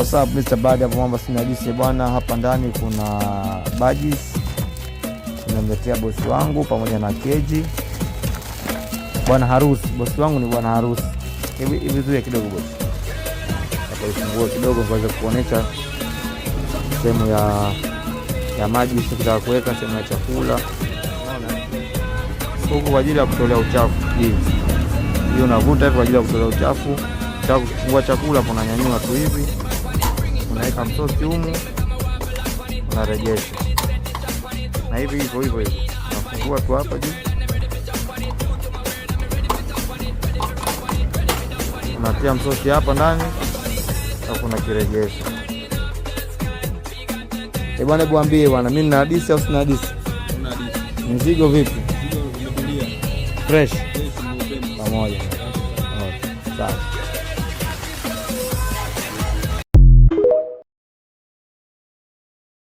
What's up Mr. Badi hapo mambo sina hadithi bwana. Hapa ndani kuna badges nimemletea bosi wangu pamoja na keji. Bwana harusi, bosi wangu ni bwana harusi. Hivi zuia kidogo bosi. Hapa ifungue kidogo kwa kuonesha sehemu ya maji sikitaka kuweka sehemu ya chakula. Unaona? Huko kwa ajili ya kutolea uchafu hivi. Hiyo unavuta hivi kwa ajili ya kutolea uchafu. Kufungua chakula kuna nyanyua tu hivi. Unaweka msosi humu, unarejesha. Na hivi hivyo hivyo. Unafungua tu hapa juu. Unatia msosi hapa ndani, na kuna kirejesha. Bwana kuambie bwana, mimi nina hadithi au sina hadithi? Una hadithi. Mzigo vipi? Mzigo umetulia. Fresh. Pamoja.